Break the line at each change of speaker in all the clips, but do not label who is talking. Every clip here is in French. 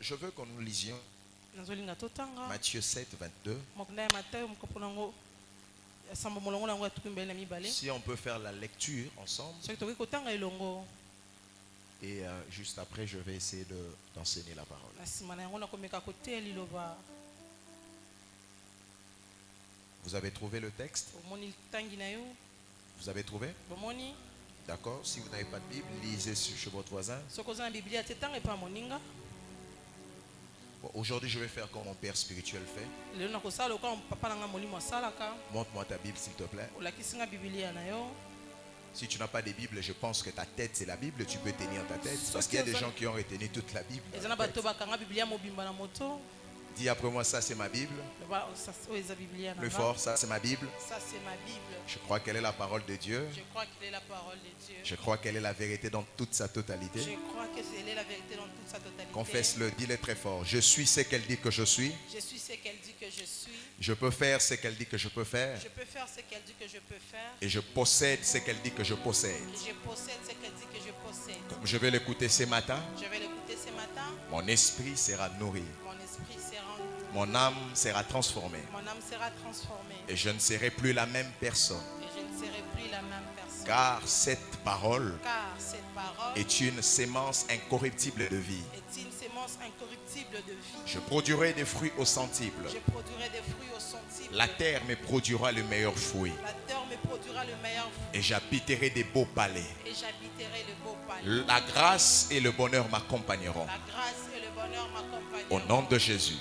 je veux que nous lisions Matthieu 7, 22. Si on peut faire la lecture ensemble. Et juste après, je vais essayer d'enseigner la parole. Vous avez trouvé le texte? Vous avez trouvé? D'accord. Si vous n'avez pas de Bible, lisez chez votre voisin. Bon, aujourd'hui, je vais faire comme mon père spirituel fait. Montre-moi ta Bible, s'il te plaît. Si tu n'as pas de Bible, je pense que ta tête c'est la Bible, tu peux tenir ta tête. Parce qu'il y a des gens qui ont retenu toute la Bible. Dis après moi, ça c'est ma Bible. Plus fort, ça c'est ma Bible. Je crois qu'elle est la parole de Dieu. Je crois qu'elle est la vérité dans toute sa totalité. Confesse-le, dis-le très fort. Je suis ce qu'elle dit que je suis. Je peux faire ce qu'elle dit que je peux faire. Et je possède ce qu'elle dit que je possède. Comme je vais l'écouter ce matin, mon esprit sera nourri. Mon âme sera transformée. Et je ne serai plus la même personne. Car cette parole est une sémence incorruptible de vie. Je produirai des fruits au centuple. La terre me produira le meilleur fruit. Et j'habiterai des beaux palais. La grâce et le bonheur m'accompagneront. Au nom de Jésus,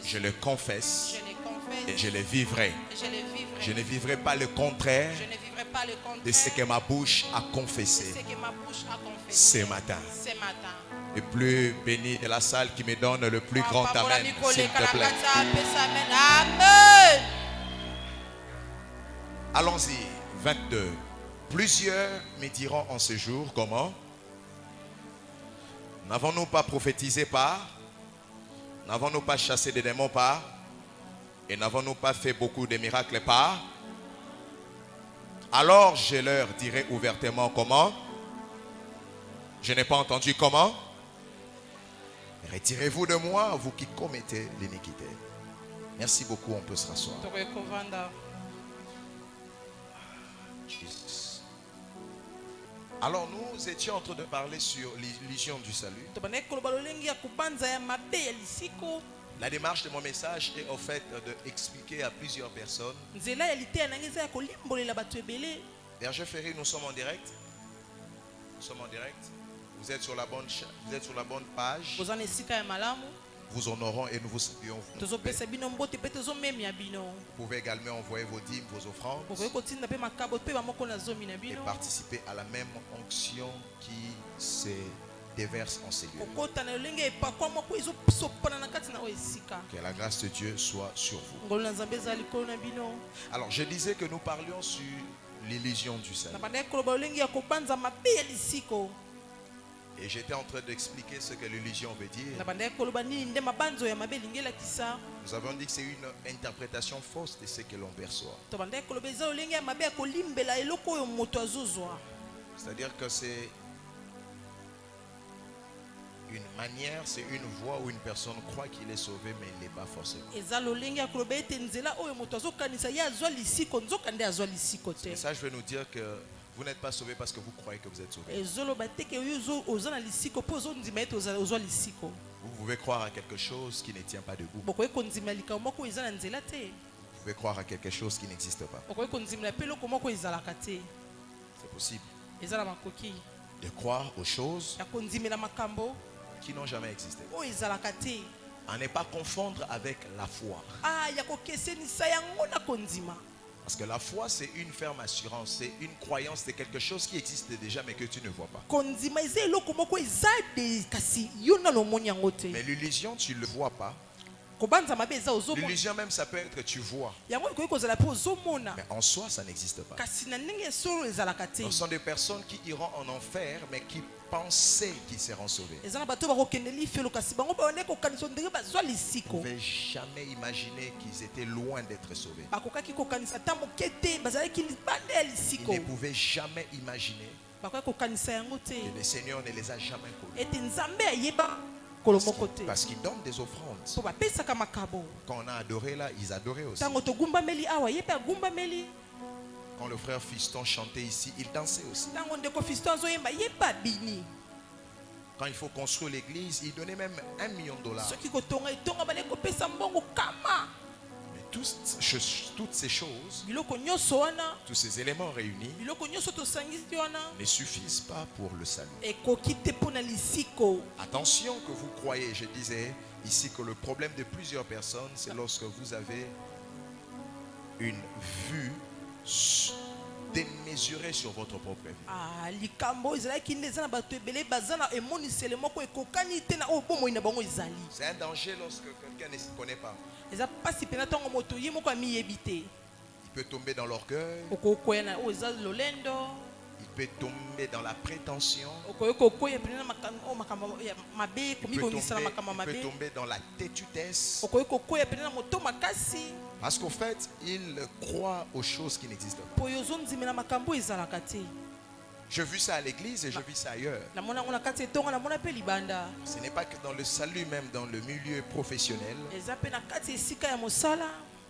je le confesse et je le vivrai. Je ne vivrai pas le contraire de ce que ma bouche a confessé ce matin. Le plus béni de la salle qui me donne le plus grand amen, s'il te plaît.
Amen.
Allons-y, 22. Plusieurs me diront en ce jour, comment? N'avons-nous pas prophétisé par? N'avons-nous pas chassé des démons par? Et n'avons-nous pas fait beaucoup de miracles par? Alors je leur dirai ouvertement comment? Je n'ai pas entendu comment? Retirez-vous de moi, vous qui commettez l'iniquité. Merci beaucoup, on peut se rasseoir. Jesus. Alors nous étions en train de parler sur l'illusion du salut. La démarche de mon message est au fait d'expliquer à plusieurs personnes. Berger Ferry, nous sommes en direct. Nous sommes en direct. Vous êtes sur la bonne page. Vous honorons et nous vous saluons. Vous pouvez également envoyer vos dîmes, vos offrandes et participer à la même onction qui se déverse en ces lieux. Que la grâce de Dieu soit sur vous. Alors je disais que nous parlions sur l'illusion du salut. Et j'étais en train d'expliquer ce que l'illusion veut dire. Nous avons dit que c'est une interprétation fausse de ce que l'on perçoit. C'est-à-dire que c'est une manière, c'est une voie où une personne croit qu'il est sauvé, mais il n'est pas forcément. Et ça, je veux nous dire que vous n'êtes pas sauvé parce que vous croyez que vous êtes sauvé. Vous pouvez croire à quelque chose qui ne tient pas debout. Vous pouvez croire à quelque chose qui n'existe pas. C'est possible de croire aux choses qui n'ont jamais existé. À ne pas confondre avec la foi. Parce que la foi, c'est une ferme assurance, c'est une croyance de quelque chose qui existe déjà mais que tu ne vois pas. Mais l'illusion, tu ne le vois pas. L'illusion même, ça peut être que tu vois. Mais en soi, ça n'existe pas. Ce sont des personnes qui iront en enfer, mais qui pensaient qu'ils seront sauvés. Vous ne pouvez jamais imaginer qu'ils étaient loin d'être sauvés. Ils ne pouvaient jamais imaginer que le Seigneur ne les a jamais connus. Parce qu'ils donnent des offrandes. Quand on a adoré là, ils adoraient aussi. Quand le frère Fiston chantait ici, il dansait aussi. Quand il faut construire l'église, il donnait même $1 million. Mais toutes ces choses, tous ces éléments réunis, ne suffisent pas pour le salut. Attention que vous croyez, je disais ici que le problème de plusieurs personnes, c'est lorsque vous avez une vue démesurée sur votre propre vie. C'est un danger lorsque quelqu'un ne se connaît pas. Il peut tomber dans l'orgueil. Il peut tomber dans la prétention. Il peut tomber dans la têtudesse. Parce qu'au fait, il croit aux choses qui n'existent pas. Je vis ça à l'église et je vis ça ailleurs. Ce n'est pas que dans le salut, même dans le milieu professionnel.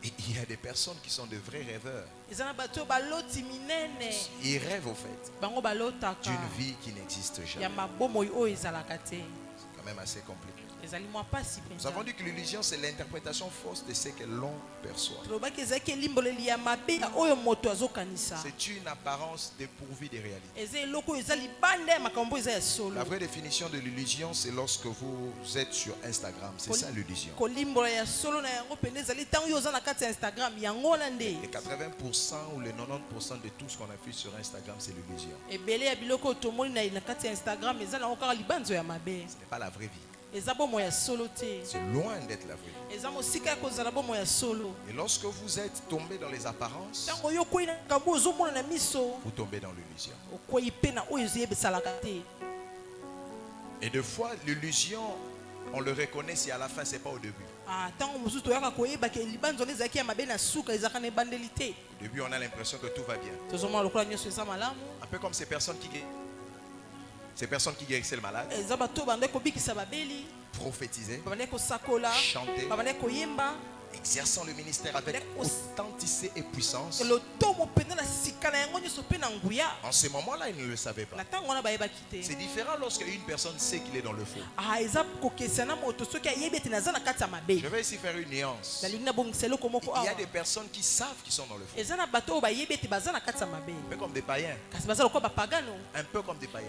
Et il y a des personnes qui sont de vrais rêveurs. Ils rêvent au fait d'une vie qui n'existe jamais. C'est quand même assez compliqué. Nous avons dit que l'illusion, c'est l'interprétation fausse de ce que l'on perçoit. C'est une apparence dépourvue de réalité. La vraie définition de l'illusion, c'est lorsque vous êtes sur Instagram. C'est ça l'illusion. Les 80% ou les 90% de tout ce qu'on affiche sur Instagram, c'est l'illusion. Ce n'est pas la vraie vie. C'est loin d'être la vraie vie. Et lorsque vous êtes tombé dans les apparences, vous tombez dans l'illusion. Et des fois, l'illusion, on le reconnaît si à la fin, ce n'est pas au début. Au début, on a l'impression que tout va bien. Un peu comme ces personnes qui guérissaient le malade, prophétisaient, chantaient, exerçant le ministère avec authenticité et puissance. En ce moment-là, ils ne le savaient pas. C'est différent lorsque une personne sait qu'il est dans le faux. Je vais ici faire une nuance. Il y a des personnes qui savent qu'ils sont dans le faux. Un peu comme des païens. Un peu comme des païens.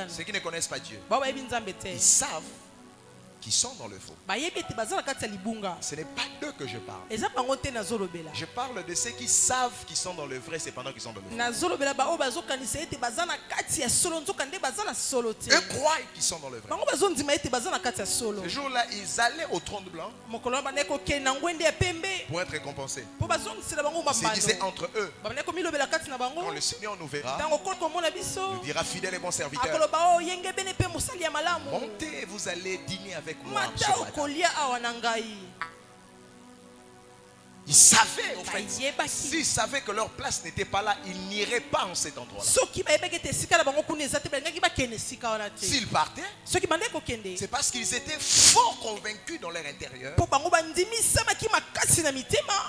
Ceux qui ne connaissent pas Dieu. Ils savent qui sont dans le faux. Ce n'est pas d'eux que je parle. Je parle de ceux qui savent qu'ils sont dans le vrai, c'est pendant qu'ils sont dans le faux. Eux croient qu'ils sont dans le vrai. Ce jour-là, ils allaient au trône blanc pour être récompensés. Ils se disaient entre eux, quand le Seigneur nous verra, nous dira fidèle et bon serviteur, montez, vous allez dîner avec moi. Ils savaient, en fait, s'ils savaient que leur place n'était pas là, ils n'iraient pas en cet endroit-là. S'ils partaient, c'est parce qu'ils étaient fort convaincus dans leur intérieur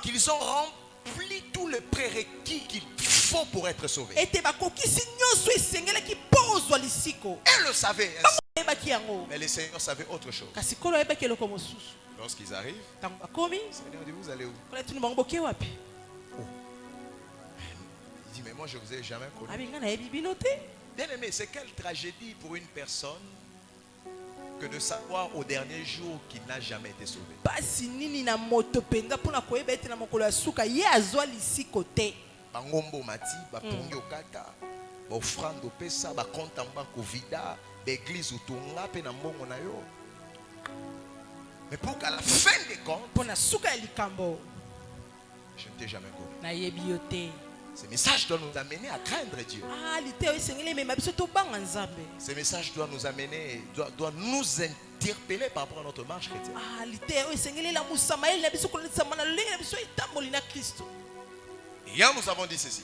qu'ils ont rempli tout le prérequis qu'il faut pour être sauvés. Et le savaient. Mais les seigneurs savaient autre chose. Lorsqu'ils arrivent, le Seigneur dit, vous allez où? Oh. Il dit, mais moi je ne vous ai jamais connu. Bien aimé, c'est quelle tragédie pour une personne que de savoir au dernier jour qu'il n'a jamais été sauvé. Bangombo mati, bapungi okata, offrande opesa, bakonta mbanko vida, l'église utunga pe na mbongo na yo. Mais pour qu'à la fin des comptes, je ne t'ai jamais connu. Ce message doit nous amener à craindre Dieu. Ce message doit nous amener, doit nous interpeller par rapport à notre marche chrétienne. Hier nous avons dit ceci,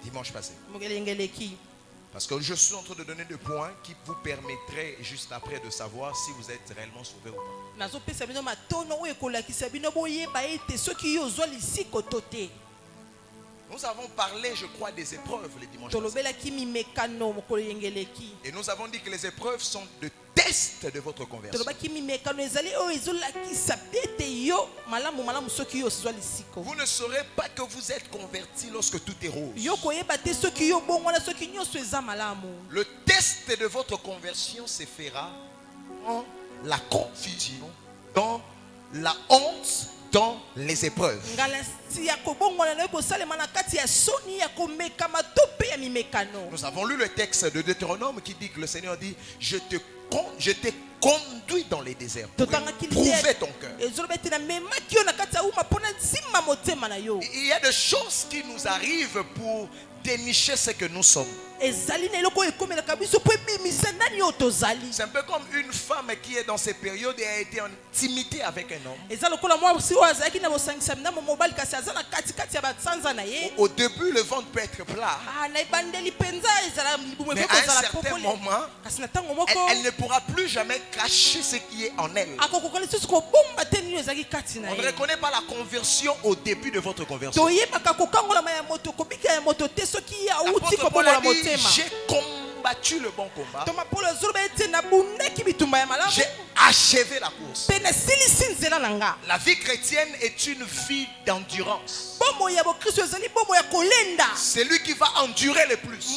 dimanche passé. Parce que je suis en train de donner des points qui vous permettraient juste après de savoir si vous êtes réellement sauvé ou pas. Nous avons parlé, je crois, des épreuves les dimanches passés. Et nous avons dit que les épreuves sont de tests de votre conversion. Vous ne saurez pas que vous êtes converti lorsque tout est rose. Le test de votre conversion se fera dans la confusion, dans la honte, dans les épreuves. Nous avons lu le texte de Deutéronome qui dit que le Seigneur dit: je t'ai conduit dans les déserts pour prouver ton cœur. Il y a des choses qui nous arrivent pour dénicher ce que nous sommes. C'est un peu comme une femme qui est dans ces périodes et a été en intimité avec un homme. Au début, le ventre peut être plat. Mais à un certain moment, elle ne pourra plus jamais cacher ce qui est en elle. On ne reconnaît pas la conversion au début de votre conversion. L'apôtre Paul a dit: j'ai combattu le bon combat. J'ai achevé la course. La vie chrétienne est une vie d'endurance. C'est lui qui va endurer le plus.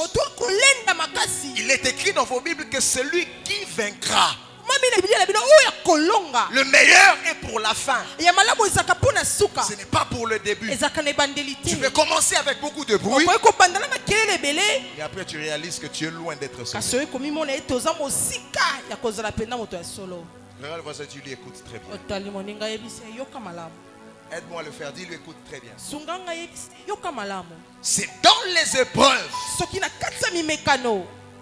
Il est écrit dans vos Bibles que celui qui vaincra, le meilleur est pour la fin. Ce n'est pas pour le début. Tu peux commencer avec beaucoup de bruit et après tu réalises que tu es loin d'être sauvé. Regarde le voisin, tu lui écoutes très bien. Aide-moi à le faire, dis-lui écoute très bien. C'est dans les épreuves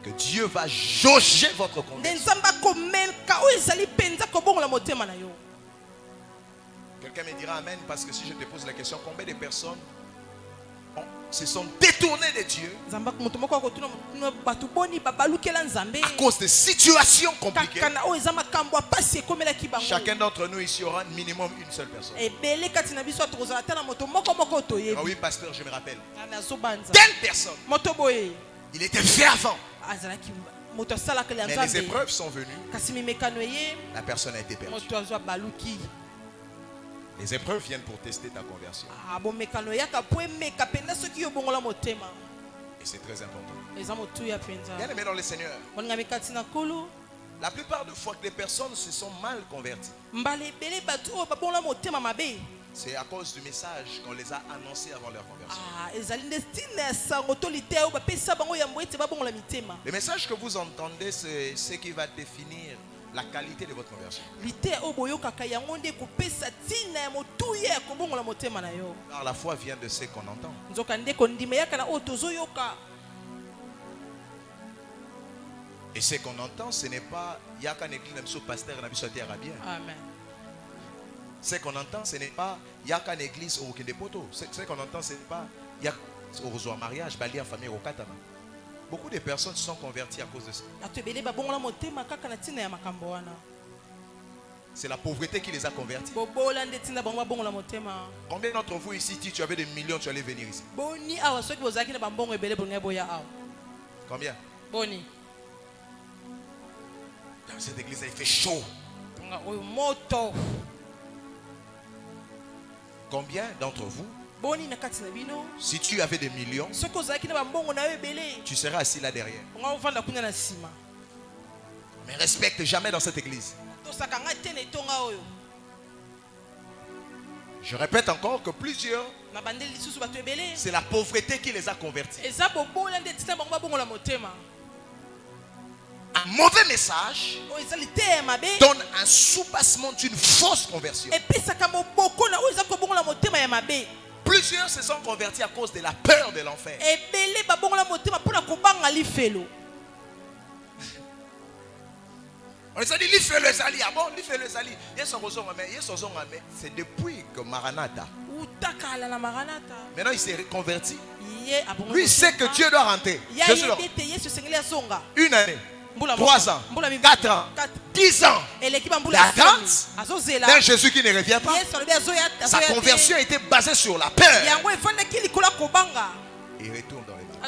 que Dieu va jauger votre conversion. Quelqu'un me dira amen, parce que si je te pose la question, combien de personnes se sont détournées de Dieu à cause de situations compliquées? Chacun d'entre nous ici aura minimum une seule personne. Ah oui, pasteur, je me rappelle. Telle personne, il était fervent. Mais les épreuves sont venues. La personne a été perdue. Les épreuves viennent pour tester ta conversion. Et c'est très important. Bien aimé dans le Seigneur, la plupart des fois que les personnes se sont mal converties, c'est à cause du message qu'on les a annoncés avant leur conversion. Le message que vous entendez, c'est ce qui va définir la qualité de votre conversion. Car la foi vient de ce qu'on entend. Et ce qu'on entend, ce n'est pas Yaka Negli Namso Pasteur Nabisoté Arabien. Amen. Ce qu'on entend, ce n'est pas Yaka Église au Kendepoto. Ce qu'on entend, ce n'est pas Yaka au mariage, Bali en famille au Katana. Beaucoup de personnes se sont converties à cause de ça. C'est la pauvreté qui les a convertis. Combien d'entre vous ici, si tu avais des millions, tu allais venir ici? Combien? Dans cette église, il fait chaud. Combien d'entre vous, si tu avais des millions, tu serais assis là derrière? Mais respecte jamais dans cette église. Je répète encore que plusieurs, c'est la pauvreté qui les a convertis. Un mauvais message donne un soubassement d'une fausse conversion. Plusieurs se sont convertis à cause de la peur de l'enfer. On s'est dit, il fait le sali. Ah bon, il fait le sali. C'est depuis que Maranatha. Maintenant, il s'est reconverti. Lui, il sait que Dieu doit rentrer. Une année, 3 ans, 4 ans, 10 ans d'attente d'un Jésus qui ne revient pas. Sa conversion a été basée sur la peur. Il retourne dans les mains.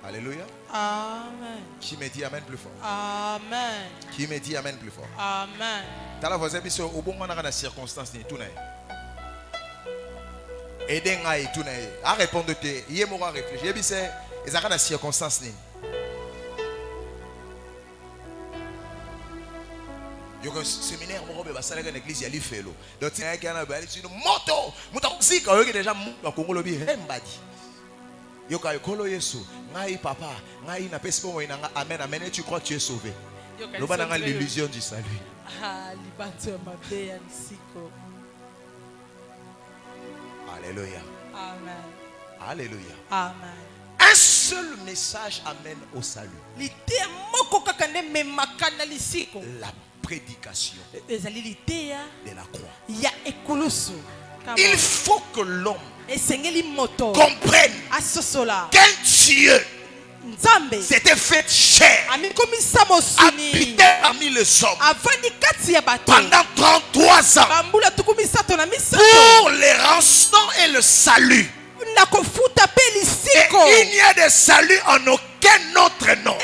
Alléluia.
Amen.
Qui me dit amen plus fort?
Amen.
Qui me dit amen plus fort?
Amen.
T'as la voix au bon moment dans la circonstance ni tout n'est. Aider ngai tout n'est. À répondre te, yé mo réfléchir. Yé bise, ils ont la circonstance ni. Yoko séminaire mo robe basala dans l'église yali felo. Donc il y a quelqu'un qui a une moto, moto si quand il déjà dans Congo lobi rembadi. Yoka yokolo Yesu, ngai papa, ngai na pesi po ina amen amen et tu crois que tu es sauvé. Loba nanga l'illusion du salut.
Ah, libanto mabe nsiko.
Alléluia.
Amen.
Alléluia.
Amen.
Un seul message amène au salut. La prédication de la croix. Il faut que l'homme comprenne qu'un Dieu s'était fait chair, habité parmi les hommes pendant 33 ans pour les rançons et le salut. Et il n'y a de salut en aucun autre nom.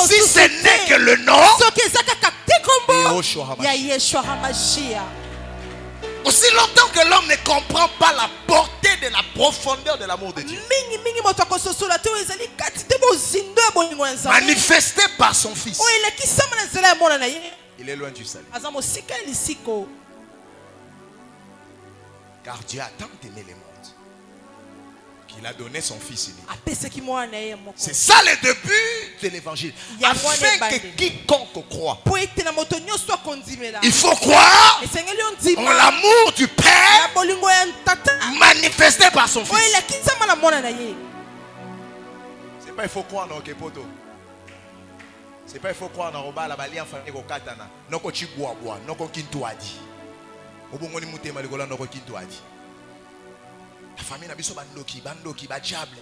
Si ce n'est que le nom de Yeshua HaMashiach. Aussi longtemps que l'homme ne comprend pas la portée de la profondeur de l'amour de Dieu, manifesté par son Fils, il est loin du salut. Car Dieu a tant aimé le monde qu'il a donné son Fils unique. C'est ça le début de l'évangile. Afin que quiconque croit, il faut croire en l'amour du Père manifesté par son Fils. C'est pas il faut croire dans Kepoto. C'est pas il faut croire dans Roba la Bali en famille Katana. Noko Chiguabwa, Noko Kintuadi. Obongoni Mutema Ligola Noko Kintuadi. La famille n'a pas bandoki, ba diable.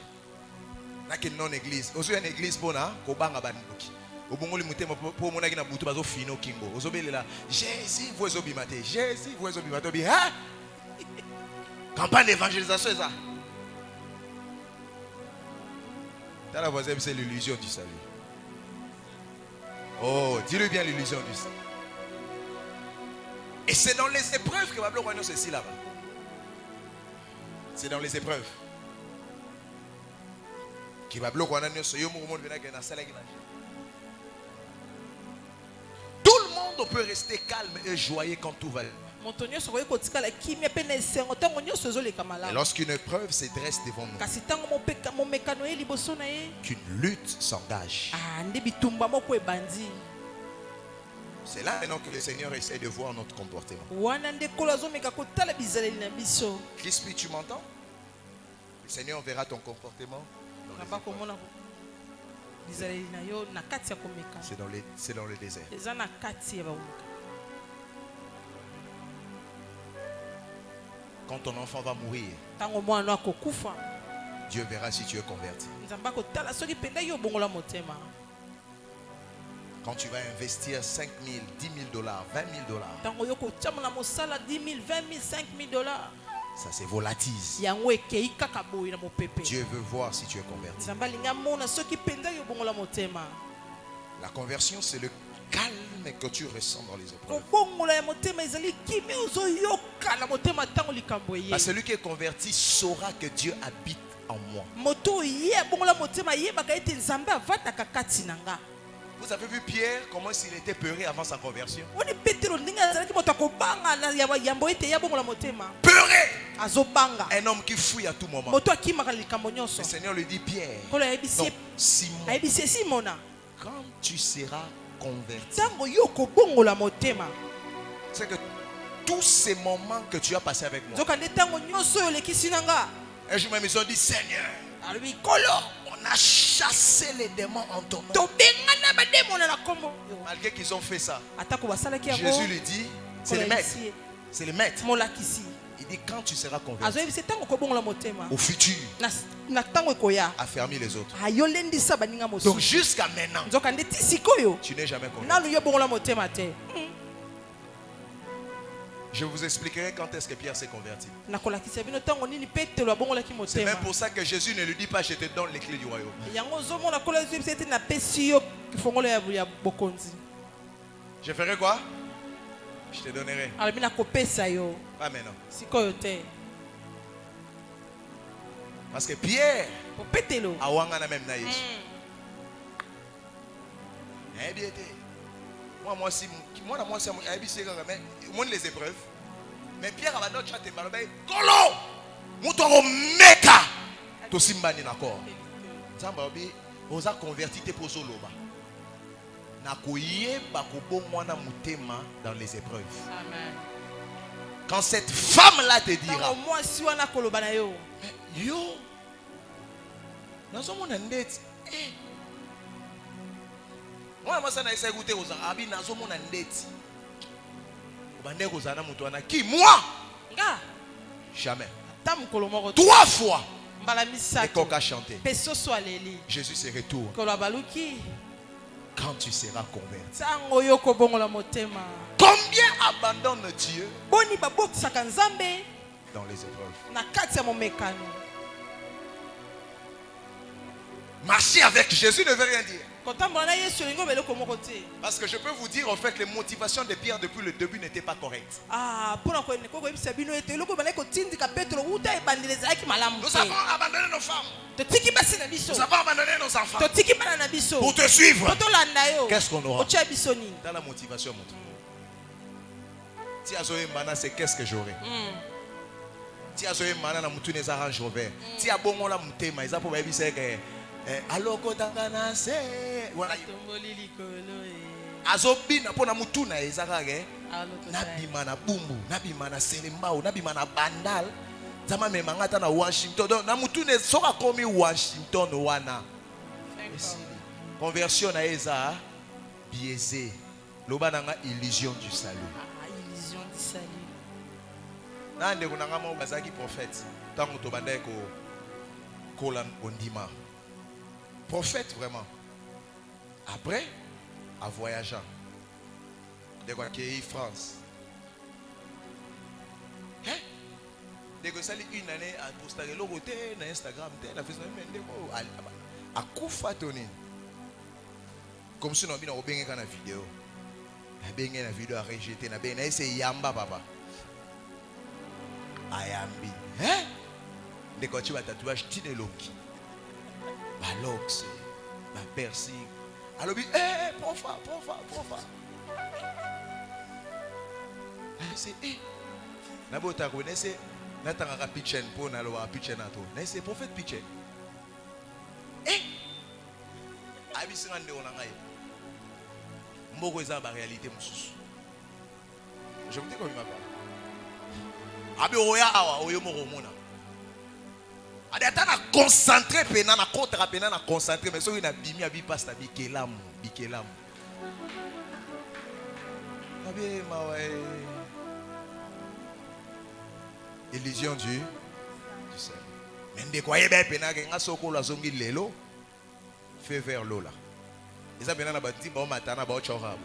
N'a que non église. Ozo une église bona, ko banga bandoki. Obongoli mutema po mona kina butu bazo fino kingo. Ozo belela, Jésus vous obimate. Jésus vous obimate bi ha. Campagne d'évangélisation ça. Dans la voisine c'est l'illusion du salut. Oh, dis-le bien l'illusion du salut. Et c'est dans les épreuves que Babylone voit ceci là-bas. C'est dans les épreuves qui va bloquer. Tout le monde peut rester calme et joyeux quand tout va. Et lorsqu'une épreuve se dresse devant nous, qu'une lutte s'engage, c'est là maintenant que le Seigneur essaie de voir notre comportement. Crispy, tu m'entends? Le Seigneur verra ton comportement. C'est dans le désert. Quand ton enfant va mourir, Dieu verra si tu es converti. Quand tu vas investir 5 000, 10 000 $, 20 000 $, ça se volatise. Dieu veut voir si tu es converti. La conversion, c'est le calme que tu ressens dans les épreuves. Parce que celui qui est converti saura que Dieu habite en moi. Vous avez vu Pierre, comment s'il était peuré avant sa conversion? Peuré! Un homme qui fuit à tout moment. Le Seigneur lui dit, Pierre, non, Simon, quand tu seras converti, c'est que tous ces moments que tu as passés avec moi, un jour même ils ont dit, Seigneur, On a chassé les démons en ton nom. Malgré qu'ils ont fait ça, Jésus lui dit, c'est le maître. C'est le maître. Il dit quand tu seras converti, au futur, affermis les autres. Donc jusqu'à maintenant, tu n'es jamais converti. Je vous expliquerai quand est-ce que Pierre s'est converti. C'est même pour ça que Jésus ne lui dit pas je te donne les clés du royaume. Je ferai quoi? Je te donnerai. Pas maintenant. Parce que Pierre a wangana même na Yesu. Eh bien, moi les épreuves. Mais Pierre a d'autres chanté malobé. Kolo, mutoro meka. To simbani nakor. Zambabi, oza converti te pozo loba. Nakoye bakobo mwana mutema dans les épreuves. Amen. Quand cette femme là te dira. Yo. Nazomona ndeti. Moi na essaie goûter aux abi nazomona ndeti. Qui? Moi? Jamais. 3 fois. Et qu'on a chanté. Jésus se retourne. Quand tu seras converti. Combien abandonnent Dieu dans les épreuves? Marcher avec Jésus ne veut rien dire. Parce que je peux vous dire en fait les motivations de Pierre depuis le début n'étaient pas correctes. Nous avons abandonné nos femmes. Nous avons abandonné nos enfants pour te suivre. Qu'est-ce qu'on aura? Dans la motivation, c'est qu'est-ce que j'aurai? Alors que azobina pona mutuna ezakake nabima na bumbu nabima na selembao nabima na bandal zama memangata na Washington na mutune soka komi Washington wana conversion na eza biaisé loba nanga illusion du salut. Illusion du salut. Nande kunanga mo bazaki prophète tango to bandai ko kolan ondima prophète vraiment. Après, en voyageant, de quoi qu'il France. Hein? De quoi ça une année à poster le côté na Instagram, la Facebook, à Koufa Tony. Comme si on a bien au bien dans la vidéo. La bien dans la vidéo à rejeter, na bien c'est Yamba papa. Ayambi. Hein? De quoi tu vas tatouage Tineloki. Balox, ma persil. Alors, profa. C'est, Nabota, vous connaissez, Natanga Pitchen, pour Naloa Pitchen à toi. C'est prophète Pitchen. Abissan de Onangaï. Mboko est la réalité, monsieur. Je vous dis comment il m'a parlé. Abi Oya Awa, Oyomoro Mona. Adetana concentré pena na kontra pena na concentré mais so ina bimi abi pasta bikelam abi mawe illusion du salut. Mais de quoi yebe pena ke ngasoko la zongi lelo fait vers lola eza pena na bati ba matana ba chora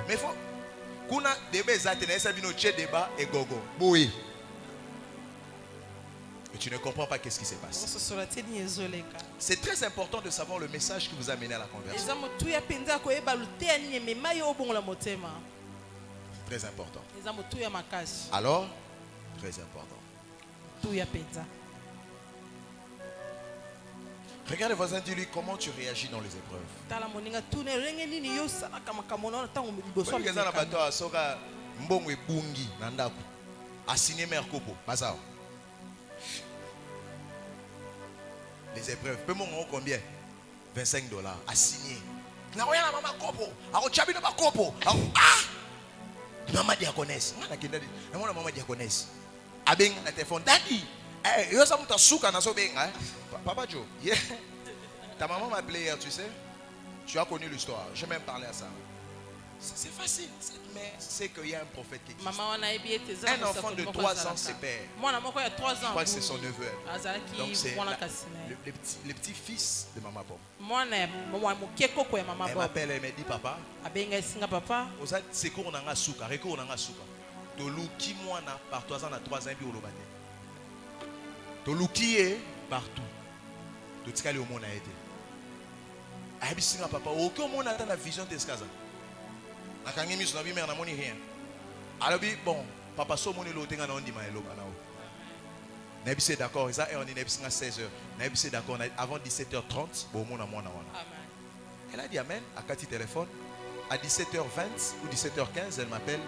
mais faut kuna debe zate na esa bino che débat et gogo boui. Et tu ne comprends pas qu'est-ce qui se passe. C'est très important de savoir le message qui vous a mené à la conversion. Très important. Alors, très important. Regarde le voisin, dis-lui comment tu réagis dans les épreuves. Les épreuves, paiement combien? $25 à signer. Maman diaconesse. Maman diaconesse. Abeng na téléphone. Daddy, yo ça muta souka na so benga. Papa Joe, yeah. Ta maman m'a appelé hier, tu sais. Tu as connu l'histoire. J'ai même parlé à ça. C'est facile, mais c'est qu'il y a un prophète qui existe. Un enfant de 3 ans se perd. Je crois que c'est son neveu. Donc c'est le petit-fils de maman Pop. Elle m'appelle, elle me dit papa. C'est qu'on a un souka, on a un souka. Toluki moi na par 3 ans na 3 ans bi olobate. Toluki est partout. Tout ce qu'il y a au monde a été. Abisinga papa, aucun monde n'a la vision de ce cas. La kangemi sur la vie mais on a moni rien. Alors bon, papa so moni lo tenga na ondi ma elo bana o. Nabi c'est d'accord, ça et on dit nabi singa 16h. Nabi c'est d'accord avant 17h30, bon mon amona wana. Amen. Elle a dit amen à Cathy téléphone à 17h20 ou 17h15, elle m'appelle.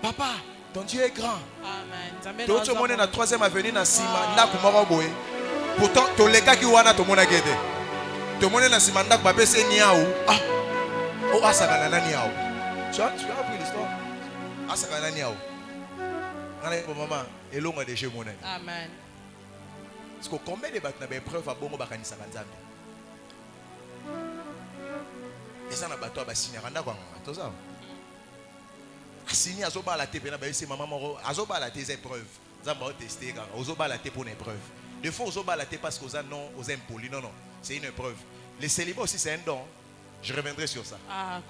Papa, ton Dieu est grand. Amen. Tout le monde est dans la 3e avenue dans Sima, na kumara boye. Pourtant to les gars qui wana to mona gede. Tout le monde est dans Sima na papa c'est niaou. Ah. Oh asaka na niaou. Tu as appris l'histoire? Asaka niaou. Ngale pour maman, et longa de chez mon ami. Amen. Parce que combien de bateaux n'avaient preuve à bongo bakanisa kanzambi. Et ça na bateau à basigner randa quoi tout ça. Assigner azoba la tépé na ba c'est maman moro azoba la tes épreuves. Zamba tester quand azoba la tépé pour une épreuve. Des fois azoba la tépé parce qu'aux non aux impoli non c'est une épreuve. Le célibat aussi c'est un don. Je reviendrai sur ça. Ah,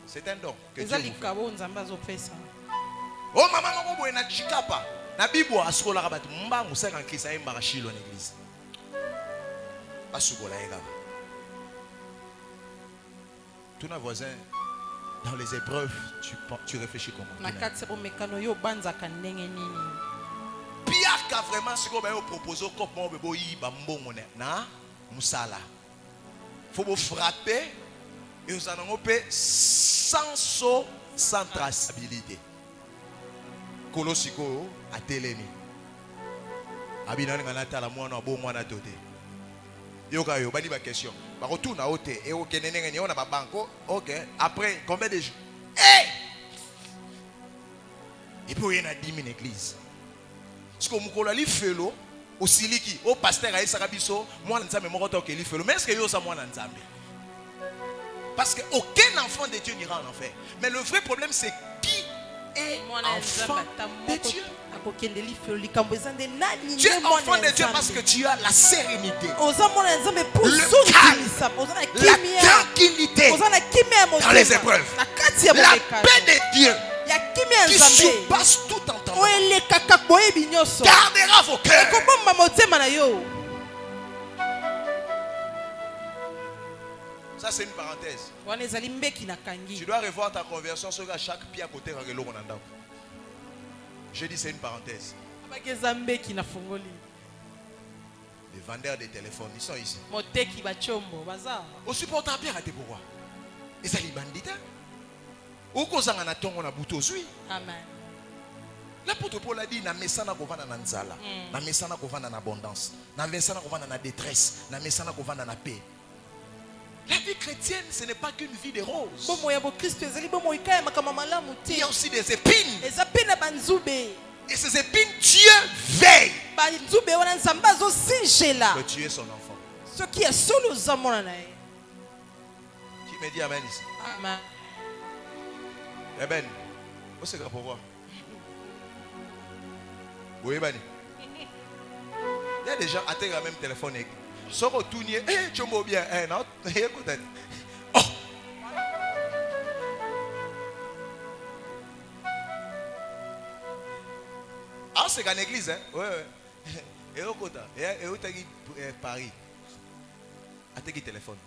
c'est un don que Dieu vous fait. Oh maman moko boye na chikapa. Na bibo askola ka batu mba musaka Christ aye marachilo en église. Asukola ega. Tous nos voisins dans les épreuves, tu réfléchis comment? Pire qu'a vraiment ce qu'on va proposer comme on veut boyi bambo na musala. Faut vous frapper et vous en avez sans saut, sans traçabilité. Kolosiko a télémi. Abinan ganata la moana bon moana toté. Yoka yo bani ba question. Ba retourna oté et OK nenengeni on a ba banco. OK, après combien de jours? Et puis il y a 10 000 églises. Parce que mukolo li felo au siliki au pasteur a sarabiso moi nzambe moko to ke li felo. Mais est-ce que yo ça moi nzambe? Parce que aucun enfant de Dieu n'ira en enfer. Mais le vrai problème c'est qui est enfant de Dieu. Tu es enfant de Dieu parce que tu as la sérénité, la tranquillité dans les épreuves, la paix de Dieu qui surpasse tout entendement gardera vos cœurs. Ça c'est une parenthèse. Tu dois revoir ta conversion sur chaque pied à côté. Je dis c'est une parenthèse. Les vendeurs de téléphones, ils sont ici. Au supportable bien raté pourquoi? Et ça les bandits. Au cause on a tongo na buto sui. Amen. L'apôtre Paul a dit na mesana kovana na nzala, na mesana kovana na abondance, na mesana kovana na détresse, na mesana kovana na paix. La vie chrétienne, ce n'est pas qu'une vie de roses. Il y a aussi des épines. Et ces épines, Dieu veille que tu es son enfant. Qui me dit amen ici? Amen. Eh ben, où c'est pour voir? Oui, ben. Il y a des gens qui ont le même téléphone. So retourner, tu m'as bien, non, écoute. Oh. Ah, c'est qu'en église, hein? Ouais, ouais. Et au côté, et au Paris, à te téléphone.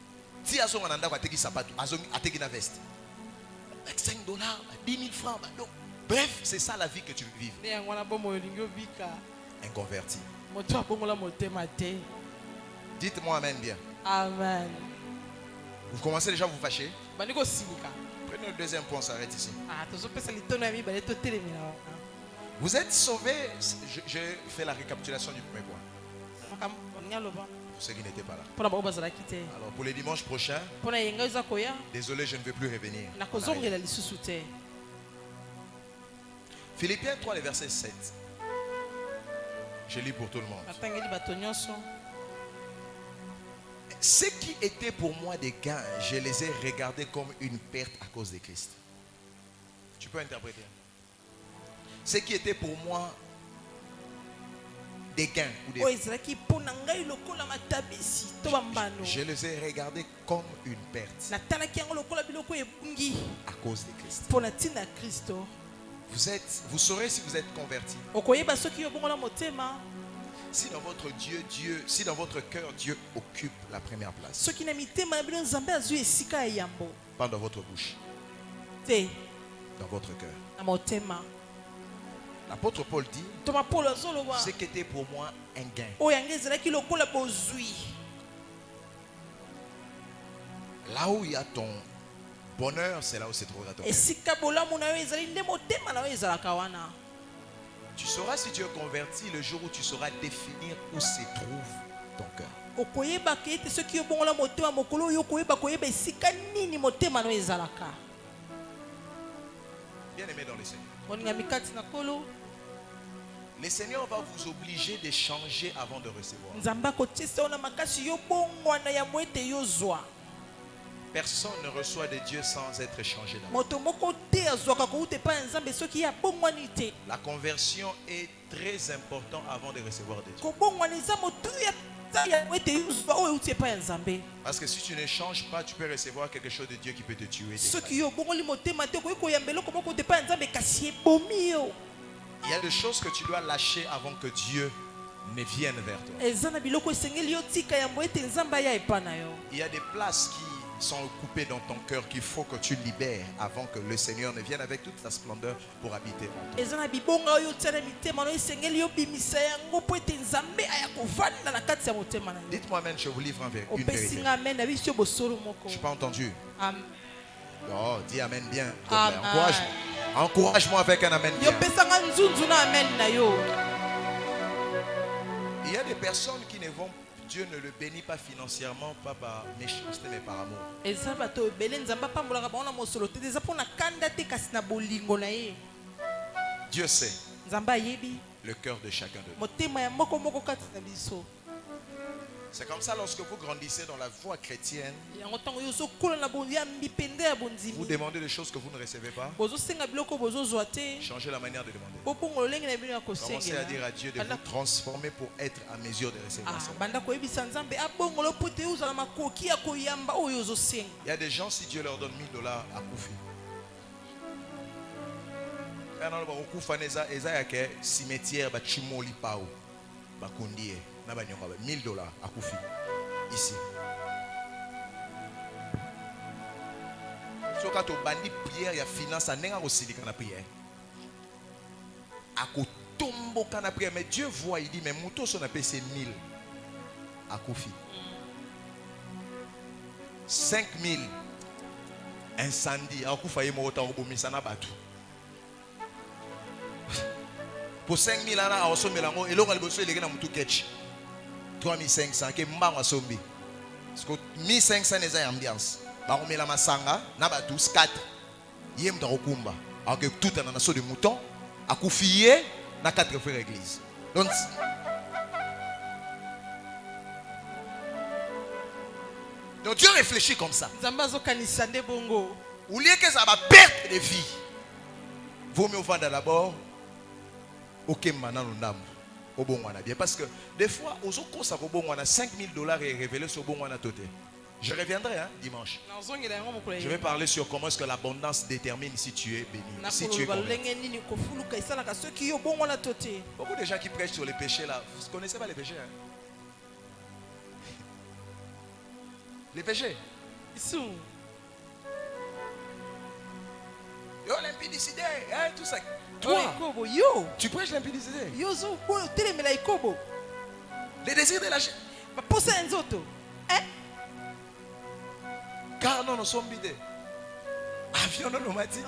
Si à son anda à te sapato, à te na veste. Avec $5, 10 000 francs, donc. Bref, c'est ça la vie que tu veux vivre. Un converti. Dites-moi amen bien. Amen. Vous commencez déjà à vous fâcher. Prenez le deuxième point, on s'arrête ici. Vous êtes sauvés. Je fais la récapitulation du premier point. Pour ceux qui n'étaient pas là. Alors pour les dimanches prochains, désolé, je ne vais plus revenir. Philippiens 3, le verset 7. Je lis pour tout le monde. Ce qui était pour moi des gains, je les ai regardés comme une perte à cause de Christ. Tu peux interpréter. Ce qui était pour moi des gains ou des... Je les ai regardés comme une perte à cause de Christ. Vous saurez si vous êtes converti. Si dans votre si dans votre cœur, Dieu occupe la première place. Pas dans votre bouche. Dans votre cœur. L'apôtre Paul dit, ce qui était pour moi un gain. Là où il y a ton bonheur, c'est là où se trouvera ton cœur. Tu sauras si tu es converti le jour où tu sauras définir où se trouve ton cœur. Bien aimé dans le Seigneur. Le Seigneur va vous obliger de changer avant de recevoir. Personne ne reçoit de Dieu sans être changé d'abord. La conversion est très importante avant de recevoir de Dieu. Parce que si tu ne changes pas, tu peux recevoir quelque chose de Dieu qui peut te tuer. Il y a des choses que tu dois lâcher avant que Dieu ne vienne vers toi. Il y a des places qui sont occupées dans ton cœur qu'il faut que tu libères avant que le Seigneur ne vienne avec toute sa splendeur pour habiter en toi. Dites-moi amen, je vous livre une vérité. Je n'ai pas entendu. Oh, dis amen bien. Encourage-moi avec un amen bien. Il y a des personnes qui ne vont, Dieu ne le bénit pas financièrement, pas par méchanceté, mais par amour. Dieu sait le cœur de chacun de nous. C'est comme ça lorsque vous grandissez dans la voie chrétienne, vous demandez des choses que vous ne recevez pas. Changez la manière de demander. Commencez à dire à Dieu de vous transformer pour être à mesure de recevoir ça. Il y a des gens, si Dieu leur donne $1000 à Koufi, cimetière Bachimoli Pao Bakundie $1000 à Koufi ici. Si tu bandi prière, il y a finance à nenga aussi la prière. À kotombo kana prière, mais Dieu voit, il dit mais mouton son appelle c'est 1000 à Koufi. 5000 incendie à Koufa y mota obomisa na batu. Pour 5000 ana a osomelango elonga liboso eleke na mutu ketch 3500 ke mbango asombi. Parce que 1500 eza ambiance. Ba romela masanga na batu 4. Yem da okumba. Alors que tout en naso de mouton a Koufié na 4 frères église. Donc Dieu réfléchit comme ça. Au lieu que ça va perdre de vie, vaut mieux vendre d'abord aucun manan ndam au bon wana bien parce que des fois aux autres ça vaut bon wana $5000 est révélé sur bon wana toté. Je reviendrai dimanche. Je vais parler sur comment est-ce que l'abondance détermine si tu es béni, si tu es converti. Beaucoup de gens qui prêchent sur les péchés là, vous ne connaissez pas les péchés Les péchés. L'impudicité, tout ça. Toi, tu prêches l'impudicité. Les désirs de la chair. Car non, nous sommes bidés. Avion non matide.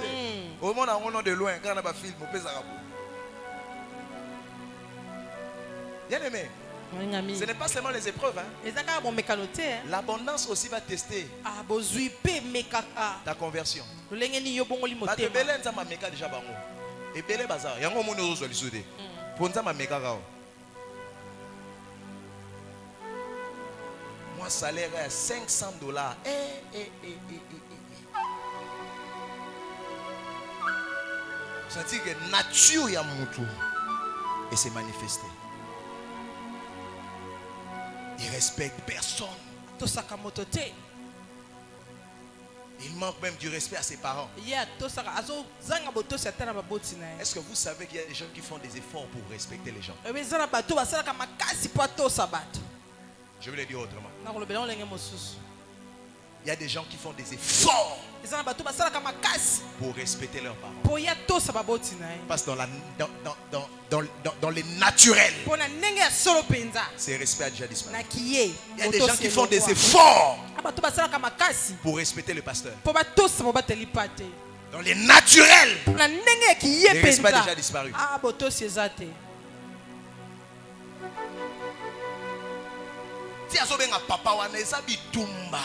Au monde on est de loin, quand on a pas film, on peut s'arranger. Bien aimé. Ce n'est pas seulement les épreuves. L'abondance aussi va tester ta conversion. Déjà Et belé bazar. Yango mo no zo lisode. Ponza ma meka kao. Moi salaire est à $500. Ça dit que nature ya mutu et s'est manifesté. Il respecte personne. Il manque même du respect à ses parents. Est-ce que vous savez qu'il y a des gens qui font des efforts pour respecter les gens? Je vais le dire autrement. Il y a des gens qui font des efforts pour respecter leurs parents. Parce que dans les naturels, ce respect a déjà disparu. Il y a des gens qui font des efforts pour respecter le pasteur. Dans les naturels, le respect a déjà disparu. Si azobenga papa wana eza bitumba.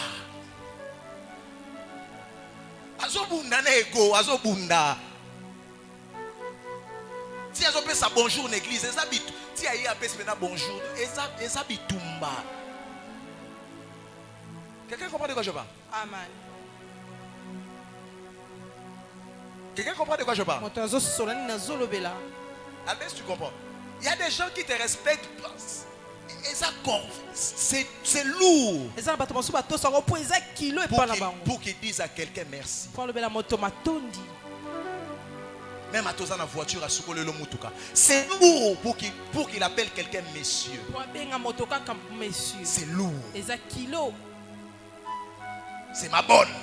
Azobunda na ego, azobunda. Si azopesa bonjour l'église, eza bitu. Si ayi apesa na bonjour, eza bitumba. Quelqu'un comprend de quoi je parle?
Amen.
Quelqu'un comprend de quoi je parle? Albert, tu comprends? Il y a des gens qui te respectent. C'est lourd pour qu'ils disent à quelqu'un merci. Même à tous en voiture à Soukolelo Mutuka. C'est lourd pour qu'il appelle quelqu'un monsieur. C'est lourd. C'est ma bonne.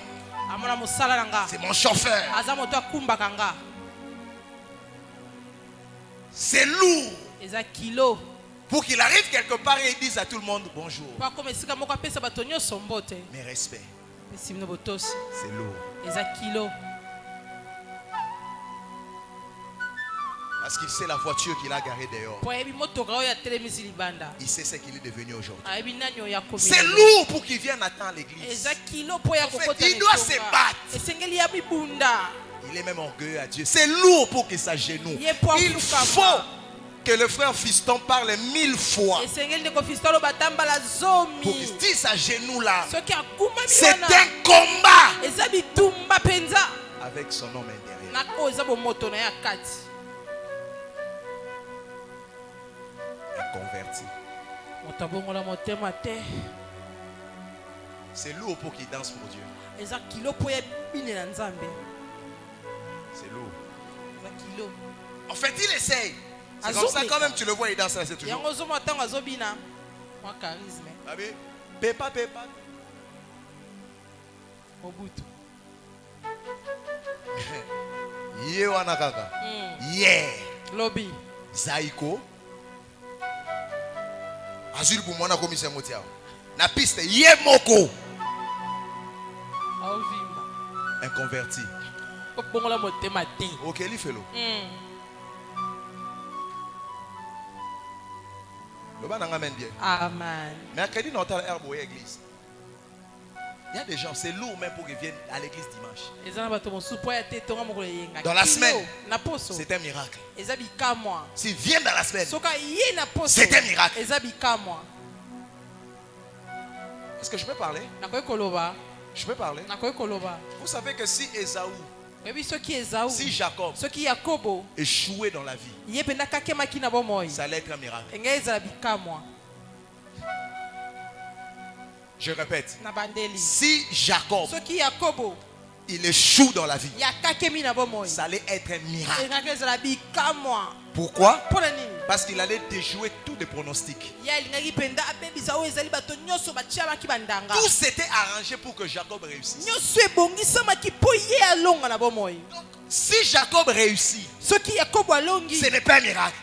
C'est mon chauffeur. C'est lourd. Pour qu'il arrive quelque part et il dise à tout le monde bonjour. Mais respect. C'est lourd. Parce qu'il sait la voiture qu'il a garée dehors. Il sait ce qu'il est devenu aujourd'hui. C'est lourd pour qu'il vienne attendre l'église. En fait, il doit se battre. Il est même orgueilleux à Dieu. C'est lourd pour qu'il s'agenouille. Il faut que le frère fiston parle 1000 fois pour qu'il dise à genoux là. C'est un combat avec son homme intérieur. Un converti. C'est lourd pour qu'il danse pour Dieu. C'est lourd. En fait, il essaye. C'est comme ça quand même tu le vois, il danse, c'est toujours. Pepa. Ye wanakaka. Yeah.
Lobby.
Zaiko. Azul pour moi na commissaire Motia. Na piste ye moko. Un converti. OK, il fait l'eau.
Amen.
Mercredi, dans l'église. Il y a des gens, c'est lourd même pour qu'ils viennent à l'église dimanche. Dans la semaine, c'est un miracle. S'ils viennent dans la semaine, c'est un miracle. Est-ce que je peux parler? Je peux parler? Vous savez que si Ésaü, si Jacob échouait dans la vie, ça allait être un miracle. Je répète, si Jacob il échoue dans la vie, ça allait être un miracle. Pourquoi? Parce qu'il allait déjouer tous les pronostics. Tout s'était arrangé pour que Jacob réussisse. Donc, si Jacob réussit, ce n'est pas un miracle.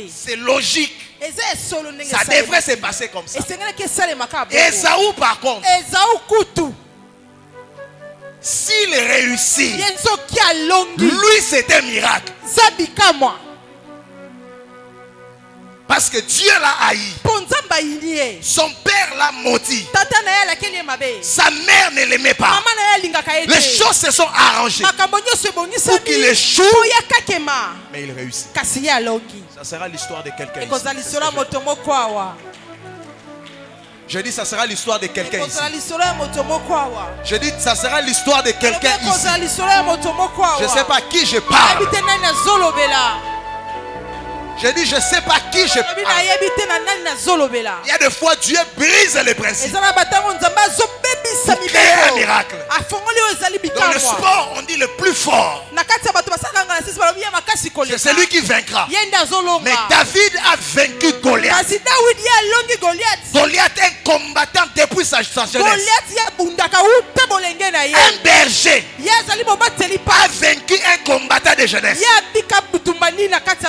C'est logique. Ça devrait se passer comme ça. Ésaü par contre, s'il réussit, lui c'est un miracle. Parce que Dieu l'a haï. Son père l'a maudit. Sa mère ne l'aimait pas. Les choses se sont arrangées pour qu'il échoue. Mais il réussit. Ça sera l'histoire de quelqu'un ici. Je dis ça sera l'histoire de quelqu'un ici. Je dis ça sera l'histoire de quelqu'un ici. Je ne sais pas qui je parle. Je dis je ne sais pas qui je parle. Il y a des fois Dieu brise les principes pour créer un miracle. Dans le sport on dit le plus fort c'est celui qui vaincra. Mais David a vaincu Goliath. Goliath est un combattant depuis sa jeunesse. Un berger a vaincu un combattant de jeunesse.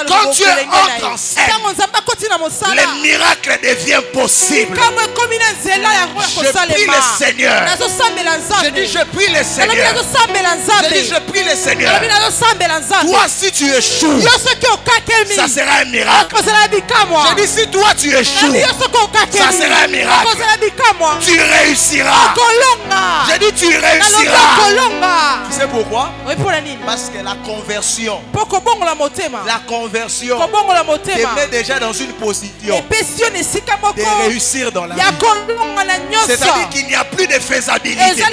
Quand Dieu entre en scène, les miracles deviennent possibles. Je prie le Seigneur. Je dis je prie le Seigneur. Je dis je prie le Seigneur. Toi si tu échoues, ça sera un miracle. Je dis si toi tu échoues, ça sera un miracle. Tu réussiras. Je dis tu réussiras. Tu sais pourquoi? Parce que la conversion te met déjà dans une position de réussir dans la vie. C'est-à-dire qu'il n'y a plus de faisabilité. Il n'y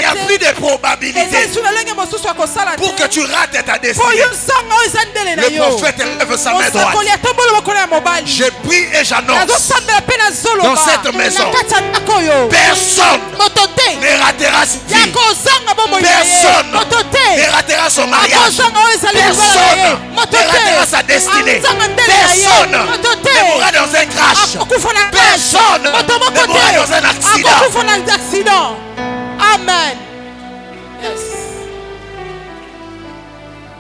a plus de probabilité pour que tu rates ta destinée. Le prophète lève sa main droite. Je prie et j'annonce dans cette maison, personne ne ratera sa vie. Personne ne ratera son mariage. Personne ne ratera sa destinée. Personne ne mourra dans un crash. Personne ne mourra dans un accident.
Amen. Yes.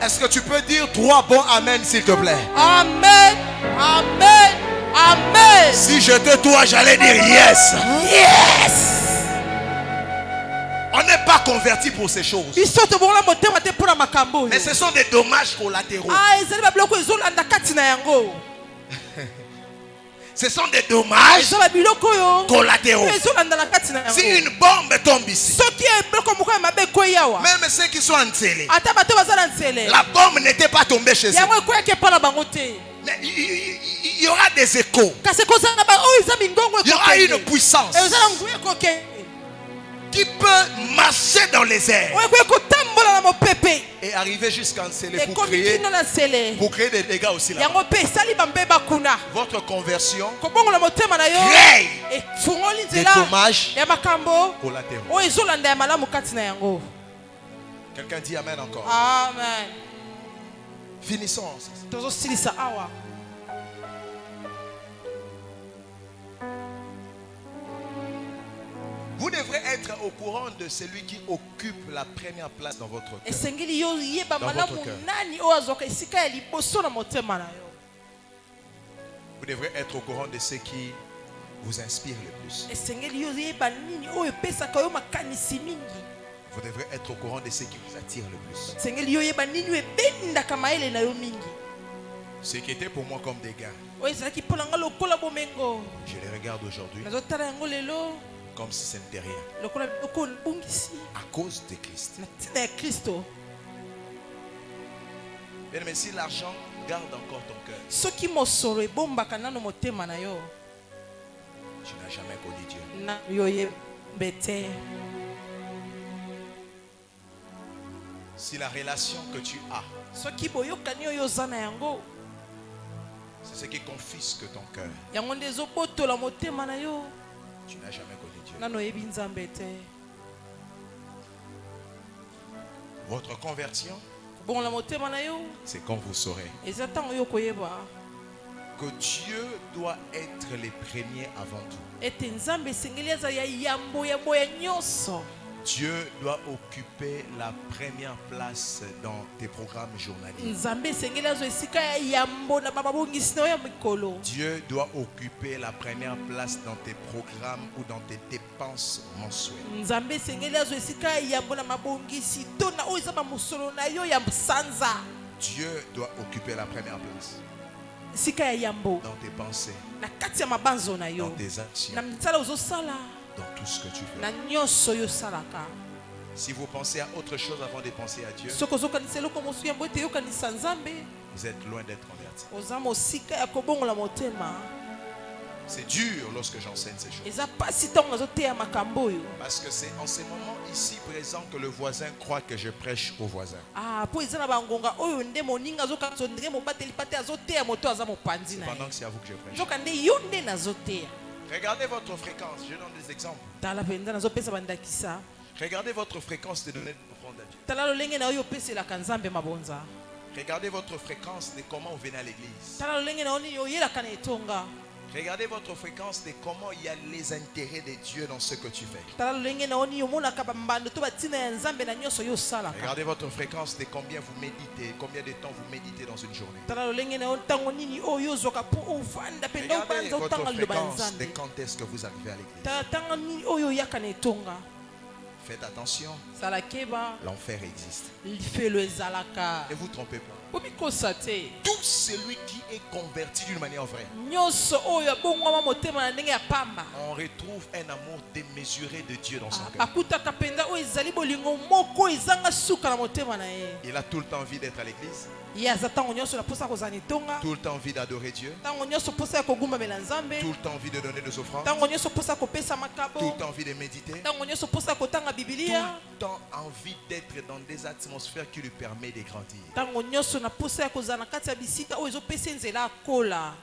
Est-ce que tu peux dire 3 bons amen s'il te plaît?
Amen. Amen. Amen.
Si j'étais toi, j'allais dire yes.
Yes.
On n'est pas converti pour ces choses. Mais ce sont des dommages collatéraux. Ce sont des dommages collatéraux. Si une bombe tombe ici, même ceux qui sont en télé, la bombe n'était pas tombée chez eux. Mais il y aura des échos. Il y aura une puissance qui peut marcher dans les airs et arriver jusqu'en Célé pour créer des dégâts aussi là. Votre conversion crée des dommages collatéraux. Quelqu'un dit amen encore.
Amen.
Finissons. Vous devrez être au courant de celui qui occupe la première place dans votre cœur. Vous devrez être au courant de ceux qui vous inspirent le plus. Vous devrez être au courant de ceux qui vous attirent le plus. Ce qui était pour moi comme des gains, je les regarde aujourd'hui comme si ce n'était rien. À cause de Christ. Bien, mais si l'argent garde encore ton cœur, tu n'as jamais connu Dieu. Si la relation que tu as, c'est ce qui confisque ton cœur, tu n'as jamais connu Dieu. Votre conversion, c'est quand vous saurez que Dieu doit être le premier avant tout. Dieu doit occuper la première place dans tes programmes journaliers. Dieu doit occuper la première place dans tes programmes ou dans tes dépenses mensuelles. Dieu doit occuper la première place. dans tes pensées, dans tes actions, dans tout ce que tu fais. Si vous pensez à autre chose avant de penser à Dieu, vous êtes loin d'être converti. C'est dur lorsque j'enseigne ces choses. Parce que c'est en ces moments ici présents que le voisin croit que je prêche au voisin. Pendant que c'est à vous que je prêche. Regardez votre fréquence. Je donne des exemples. Regardez votre fréquence de donner d'offrande à Dieu. Regardez votre fréquence de comment vous venez à l'église. Regardez votre fréquence de comment il y a les intérêts de Dieu dans ce que tu fais. Regardez votre fréquence de combien vous méditez, combien de temps vous méditez dans une journée. Regardez votre fréquence de quand est-ce que vous arrivez à l'église. Faites attention, l'enfer existe. Ne vous trompez pas. Tout celui qui est converti d'une manière vraie, on retrouve un amour démesuré de Dieu dans son cœur. Il a tout le temps envie d'être à l'église, tout le temps envie d'adorer Dieu, tout le temps envie de donner des offrandes, tout le temps envie de méditer, tout le temps envie d'être dans des atmosphères qui lui permettent de grandir.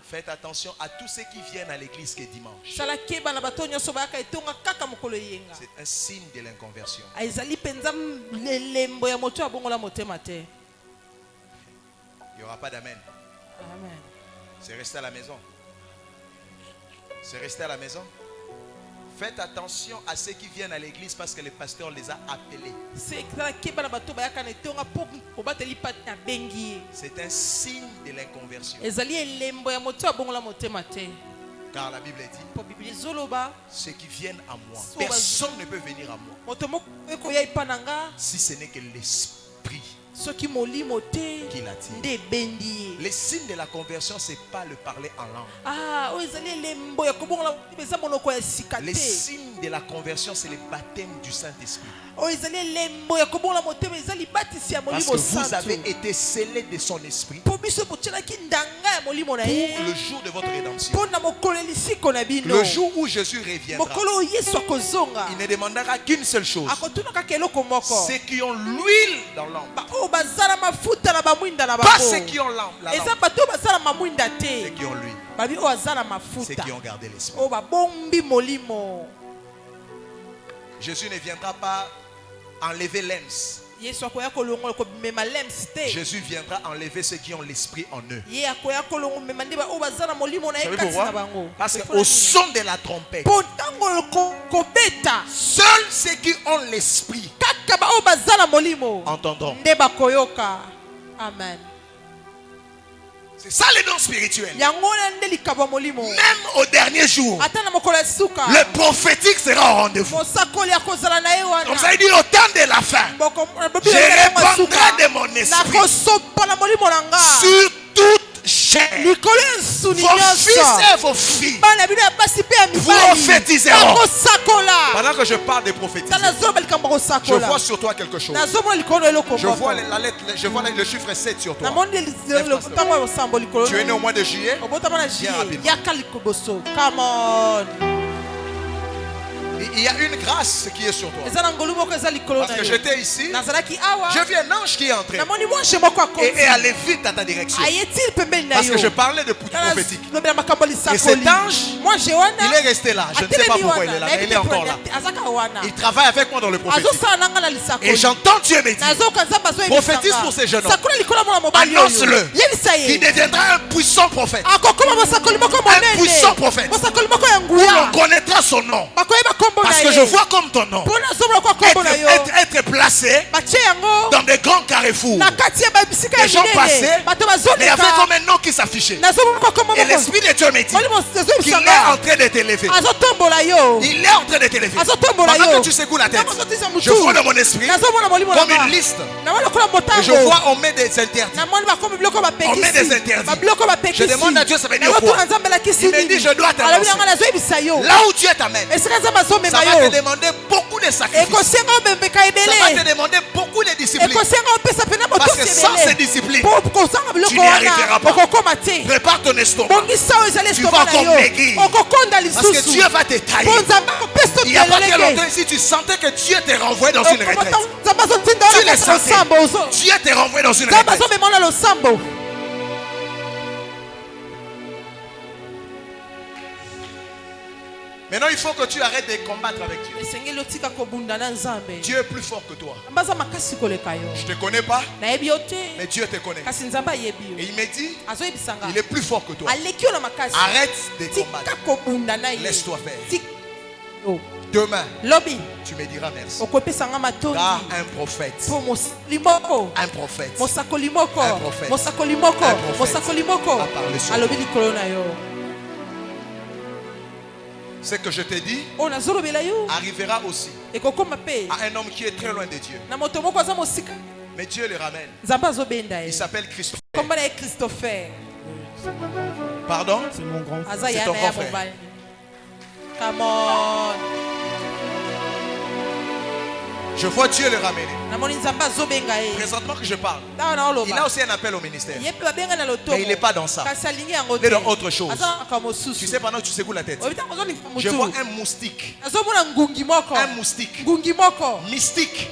Faites attention à tous ceux qui viennent à l'église que dimanche. C'est un signe de l'inconversion. Il n'y aura pas d'amen. C'est rester à la maison. C'est rester à la maison. Faites attention à ceux qui viennent à l'église parce que le pasteur les a appelés. C'est un signe de l'inconversion. Car la Bible dit, ceux qui viennent à moi, personne ne peut venir à moi si ce n'est que l'Esprit qui l'attire. Les signes de la conversion, ce n'est pas le parler en langue. Les signes de la conversion, c'est le baptême du Saint-Esprit. Parce que vous avez été scellés de son esprit pour le jour de votre rédemption. Le jour où Jésus reviendra, il ne demandera qu'une seule chose. Ceux qui ont l'huile dans l'lampe. Pas ceux qui ont la lampe. Ceux qui ont l'huile. Ceux qui ont gardé l'esprit. Jésus ne viendra pas enlever l'EMS. Jésus viendra enlever ceux qui ont l'esprit en eux. Savez pourquoi? Parce qu'au son de la trompette, seuls ceux qui ont l'esprit entendront. Amen. C'est ça les dons spirituels. Même au dernier jour, le prophétique sera au rendez-vous. Comme ça, il dit au temps de la fin, je répandrai de mon esprit sur toute chair. Vos fils et vos filles prophétiseront. Pendant que je parle de prophétiser, je vois sur toi quelque chose. Je vois la lettre, je vois le chiffre 7 sur toi. Tu es né au mois de juillet. Viens rapidement. Il y a une grâce qui est sur toi. Parce que j'étais ici. Je vis un ange qui est entré et allait vite à ta direction. Parce que je parlais de prophétique. Et cet ange, il est resté là. Je ne sais pas pourquoi il est là, mais il est encore là. Il travaille avec moi dans le prophétique. Et j'entends Dieu me dire, prophétise pour ces jeunes hommes. Annonce-le. Il deviendra un puissant prophète. Un puissant prophète. Où l'on connaîtra son nom. Parce Parce que je vois comme ton nom être placé dans des grands carrefours. Les gens passaient, mais il y avait comme un nom qui s'affichait. Et l'Esprit de Dieu me dit qu'il est en train de t'élever. Il est en train de t'élever. Pendant que tu secoues la tête, je vois dans mon esprit comme une liste. Et je vois, on met des interdits. On met des interdits. Je demande à Dieu, ça veut dire quoi? Il me dit, je dois t'annoncer. Là où Dieu t'amène, ça va te demander beaucoup de sacrifices. Ça va te demander beaucoup de discipline. Parce que sans ces disciplines, tu n'y arriveras pas. Prépare ton estomac. Tu vas encore maigrir. Parce que Dieu va te tailler. Il n'y a pas très longtemps ici, tu sentais que Dieu t'est renvoyé dans une retraite. Tu le sentais. Dieu t'est renvoyé dans une retraite. Maintenant, il faut que tu arrêtes de combattre avec Dieu. Dieu est plus fort que toi. Je ne te connais pas, mais Dieu te connaît. Et il me dit, il est plus fort que toi. Arrête de combattre. Laisse-toi faire. Demain, tu me diras merci. Car un prophète, a parlé sur toi. Ce que je t'ai dit arrivera aussi à un homme qui est très loin de Dieu. Mais Dieu le ramène. Il s'appelle Christopher. Pardon? C'est ton grand frère.
Come on.
Je vois Dieu le ramener. Présentement que je parle, il a aussi un appel au ministère. Mais il n'est pas dans ça. Il est dans autre chose. Tu sais, pendant que tu secoues la tête, je vois un moustique. Un moustique. Mystique.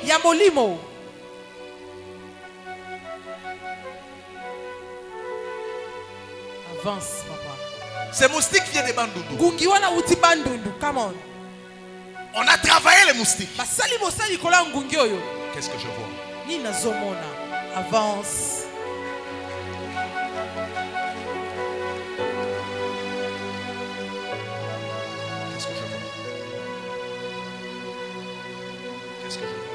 Avance, papa.
Ce moustique vient de Bandundu.
Come on.
On a travaillé les moustiques. Qu'est-ce que je vois?
Avance.
Qu'est-ce que je vois? Qu'est-ce que je vois?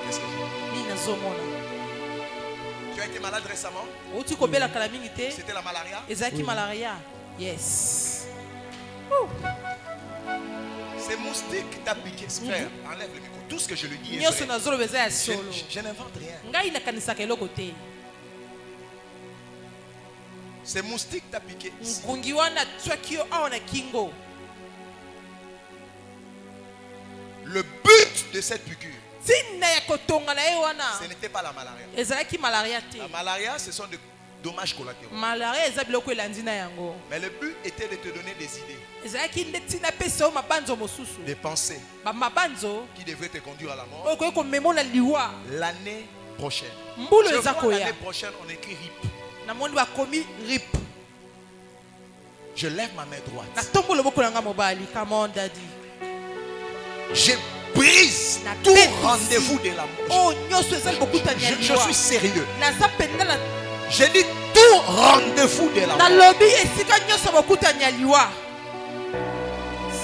Qu'est-ce que je vois? Tu as été malade récemment? C'était la malaria?
Malaria. Yes.
Ces moustiques t'a piqué. Frère, enlève le micro. Tout ce que je lui dis est vrai. Je n'invente rien. Ces moustiques t'a piqué. Le but de cette piqûre, ce n'était pas la malaria. La malaria, ce sont des dommages collatéraux. Mais le but était de te donner des idées, des pensées qui devraient te conduire à la mort l'année prochaine. Je vois l'année prochaine, on écrit RIP. Je lève ma main droite. Je brise tout rendez-vous de l'amour. Je suis sérieux. Je dis tout rendez-vous de l'amour.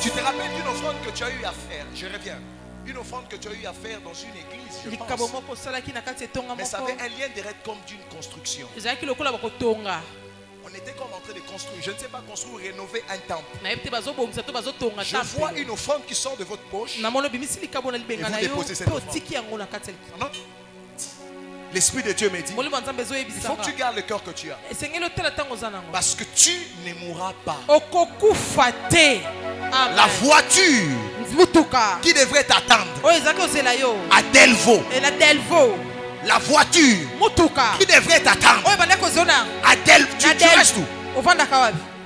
Tu te rappelles d'une offrande que tu as eu à faire? Je reviens. Une offrande que tu as eu à faire dans une église, je pense. Mais ça avait un lien direct comme d'une construction. On était comme en train de construire. Je ne sais pas construire ou rénover un temple. Je vois une offrande qui sort de votre poche. Et vous déposez cette offrande. Non. L'Esprit de Dieu me dit, il faut que tu gardes le cœur que tu as. Parce que tu ne mourras pas. La voiture qui devrait t'attendre à Delvaux. La voiture qui devrait t'attendre à Delvaux. Tu restes où?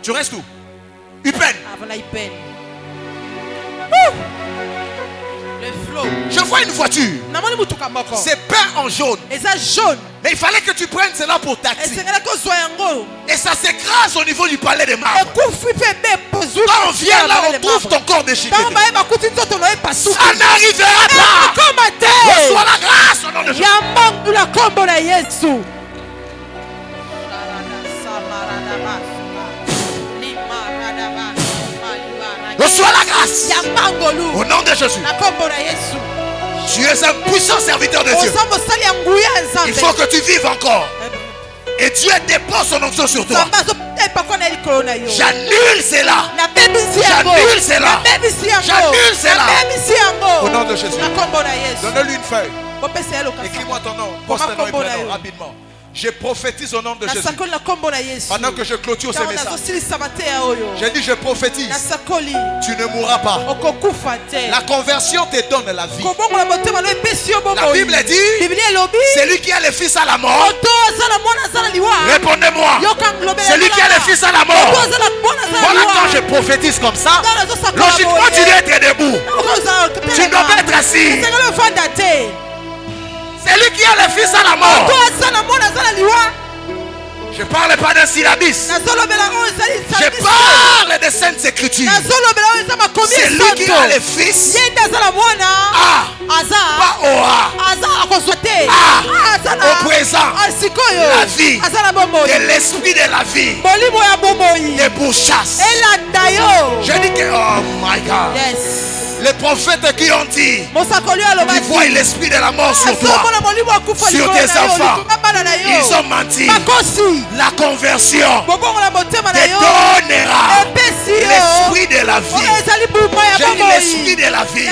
Tu restes où? Upen. Je vois une voiture. C'est peint en jaune. Mais il fallait que tu prennes cela pour taxi. Et ça s'écrase au niveau du palais de marbre. Quand on vient là, on trouve ton corps déchiqueté. Ça n'arrivera pas. Reçois la grâce au nom de Jésus. Reçois la grâce. grâce. Au nom de Jésus. Tu es un puissant serviteur de Dieu. Il faut que tu vives encore. Et Dieu dépose son onction sur toi. J'annule cela. J'annule cela. J'annule cela. Au nom de Jésus. Donne-lui une feuille. Écris-moi ton nom. Poste ton nom et prénom rapidement. Je prophétise au nom de Jésus. Pendant que je clôture ce message, j'ai dit je prophétise. Tu ne mourras pas. La conversion te donne la vie. La Bible dit, c'est lui qui a le fils à la mort. Répondez-moi. C'est lui qui a le fils à la mort. Voilà, quand je prophétise comme ça, logiquement tu dois être debout. Tu ne dois pas être assis. C'est lui qui a le fils à la mort. Je parle pas d'un syllabus. Je parle des Saintes Écritures. C'est lui qui a le fils. Pas au au présent. La vie. De l'esprit de la vie. De pourchasse. Je dis que, oh my God. Les prophètes qui ont dit, ils voient l'esprit de la mort sur toi, sur tes enfants. Ils ont menti. La conversion te donnera l'esprit de la vie. J'ai dit l'esprit de la vie.